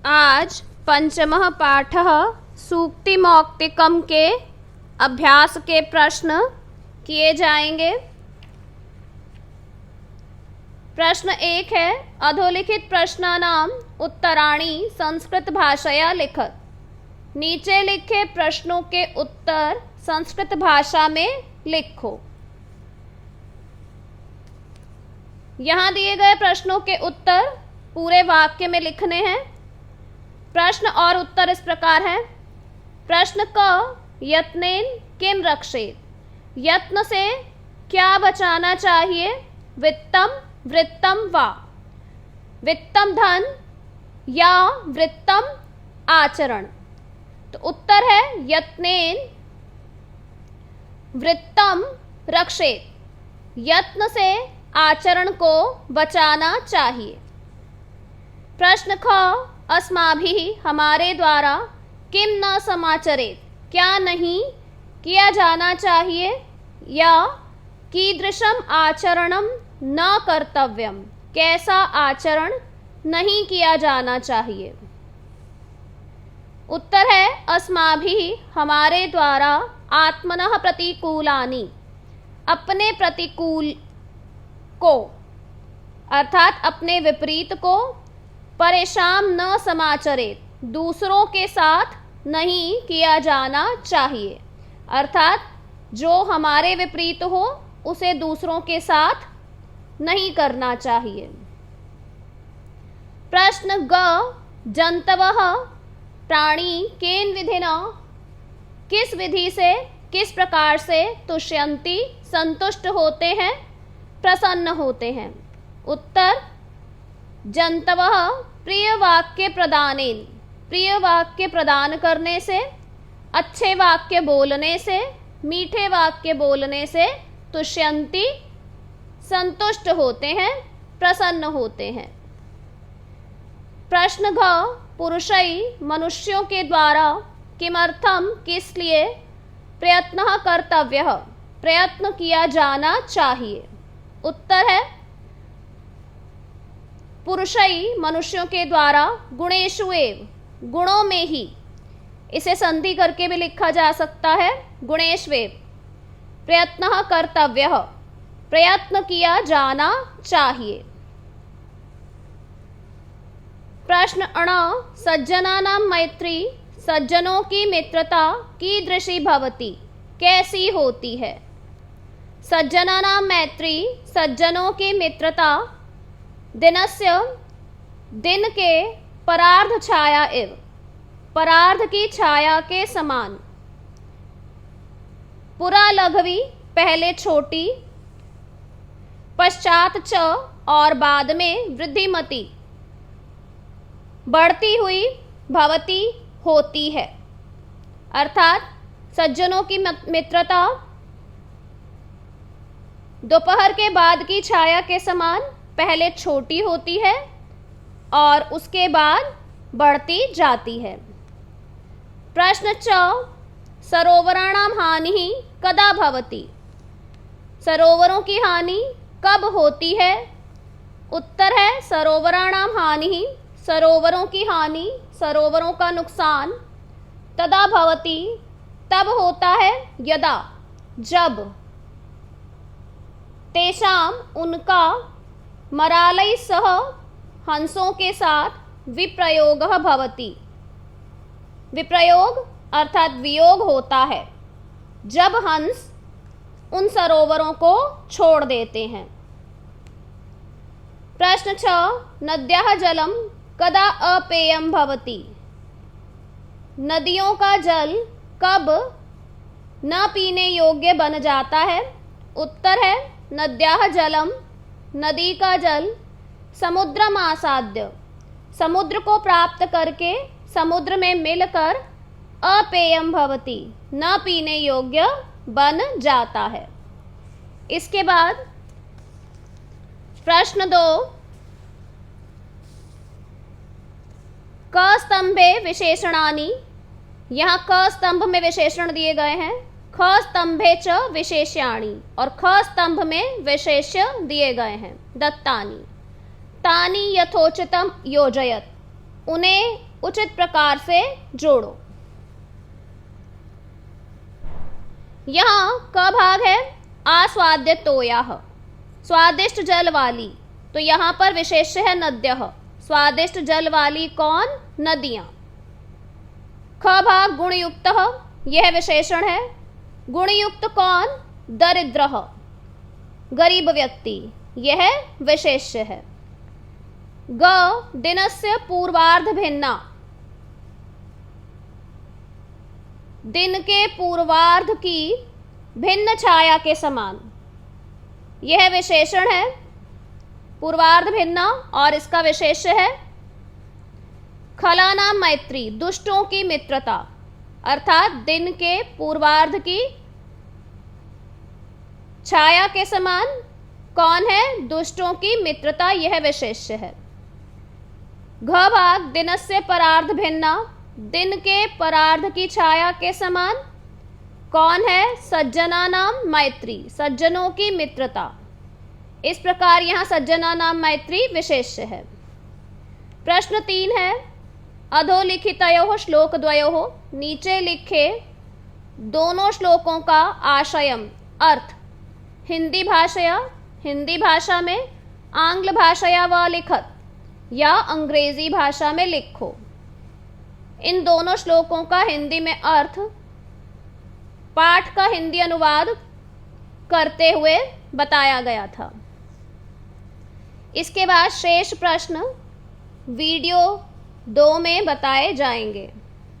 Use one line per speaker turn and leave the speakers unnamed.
आज पंचमः पाठः सूक्तिमौक्तिकम के अभ्यास के प्रश्न किए जाएंगे। प्रश्न 1 है, अधोलिखित प्रश्नानाम उत्तराणि संस्कृत भाषया लिखत। नीचे लिखे प्रश्नों के उत्तर संस्कृत भाषा में लिखो। यहाँ दिए गए प्रश्नों के उत्तर पूरे वाक्य में लिखने हैं। प्रश्न और उत्तर इस प्रकार है। प्रश्न क, यत्नेन किम रक्षेत। यत्न से क्या बचाना चाहिए। वित्तम वृत्तम वा। वित्तम धन या वृत्तम आचरण। तो उत्तर है यत्नेन वृत्तम रक्षेत। यत्न से आचरण को बचाना चाहिए। प्रश्न ख, अस्माभिः हमारे द्वारा किम न समाचरेत। क्या नहीं किया जाना चाहिए या कीदृशम आचरणम न कर्तव्यम। कैसा आचरण नहीं किया जाना चाहिए। उत्तर है अस्माभिः हमारे द्वारा आत्मनः प्रतिकूलानि। अपने प्रतिकूल को अर्थात अपने विपरीत को परेशान न समाचरेत। दूसरों के साथ नहीं किया जाना चाहिए। अर्थात जो हमारे विपरीत हो उसे दूसरों के साथ नहीं करना चाहिए। प्रश्न ग, जंतवः प्राणी केन विधिना। किस विधि से किस प्रकार से तुष्यन्ति संतुष्ट होते हैं प्रसन्न होते हैं। उत्तर, जंतवः प्रिय वाक्य प्रदानेन। प्रिय वाक्य प्रदान करने से, अच्छे वाक्य बोलने से, मीठे वाक्य बोलने से तुष्यन्ति संतुष्ट होते हैं प्रसन्न होते हैं। प्रश्न घ, पुरुषै मनुष्यों के द्वारा किमर्थम किस लिए प्रयत्न कर्तव्यः प्रयत्न किया जाना चाहिए। उत्तर है पुरुषै मनुष्यों के द्वारा गुणेषु एव गुणों में ही। इसे संधि करके भी लिखा जा सकता है गुणेष्वेव। प्रयत्न कर्तव्यः प्रयत्न किया जाना चाहिए। प्रश्न अण, सज्जनानां मैत्री। सज्जनों की मित्रता कीदृशी भवति कैसी होती है। सज्जनानां मैत्री सज्जनों की मित्रता दिनस्य दिन के परार्ध छाया इव परार्ध की छाया के समान। पुरा लघवी पहले छोटी, पश्चात च और बाद में वृद्धिमती बढ़ती हुई भवती होती है। अर्थात सज्जनों की मित्रता दोपहर के बाद की छाया के समान पहले छोटी होती है और उसके बाद बढ़ती जाती है। प्रश्न च, सरोवराणां हानि कदा भवति। सरोवरों की हानि कब होती है। उत्तर है सरोवराणां हानि सरोवरों की हानि सरोवरों का नुकसान तदा भवति तब होता है यदा जब तेषाम उनका मरालै सह हंसों के साथ विप्रयोगः भवति। विप्रयोग अर्थात वियोग होता है जब हंस उन सरोवरों को छोड़ देते हैं। प्रश्न 6, नद्याः जलम कदा अपेयम भवति। नदियों का जल कब न पीने योग्य बन जाता है। उत्तर है नद्याः जलम नदी का जल समुद्रम आसाद्य समुद्र को प्राप्त करके समुद्र में मिलकर अपेयम भवति न पीने योग्य बन जाता है। इसके बाद प्रश्न 2, क स्तंभे विशेषणानि। यहाँ क स्तंभ में विशेषण दिए गए हैं। ख स्तंभे च विशेष्याणि और ख स्तंभ में विशेष्य दिए गए हैं दत्तानि। तानि यथोचितम योजयत। उन्हें उचित प्रकार से जोड़ो। यहाँ क भाग है आस्वाद्यतोयाः, स्वादिष्ट जल वाली, तो यहाँ पर विशेष्य है नद्यः, स्वादिष्ट जल वाली कौन? नदियाँ। ख भाग गुणयुक्तः, यह विशेषण है। गुणयुक्त कौन? दरिद्रः, गरीब व्यक्ति, यह विशेष्य है। ग दिनस्य पूर्वार्ध भिन्ना, दिन के पूर्वार्ध की भिन्न छाया के समान, यह विशेषण है। पूर्वार्ध भिन्ना और इसका विशेष्य है। खलानाम मैत्री, दुष्टों की मित्रता, अर्थात दिन के पूर्वार्ध की छाया के समान कौन है? दुष्टों की मित्रता, यह विशेष्य है। घ भाग दिनस्य परार्ध भिन्ना, दिन के परार्ध की छाया के समान कौन है? सज्जना नाम मैत्री, सज्जनों की मित्रता। इस प्रकार यहाँ सज्जना नाम मैत्री विशेष्य है। प्रश्न 3 है, अधोलिखितयोः श्लोकद्वयोः, नीचे लिखे दोनों श्लोकों का आशयम, अर्थ, हिंदी भाषया, हिंदी भाषा में, आंग्ल भाषया व लिखत, या अंग्रेजी भाषा में लिखो। इन दोनों श्लोकों का हिंदी में अर्थ पाठ का हिंदी अनुवाद करते हुए बताया गया था। इसके बाद शेष प्रश्न वीडियो 2 में बताए जाएंगे।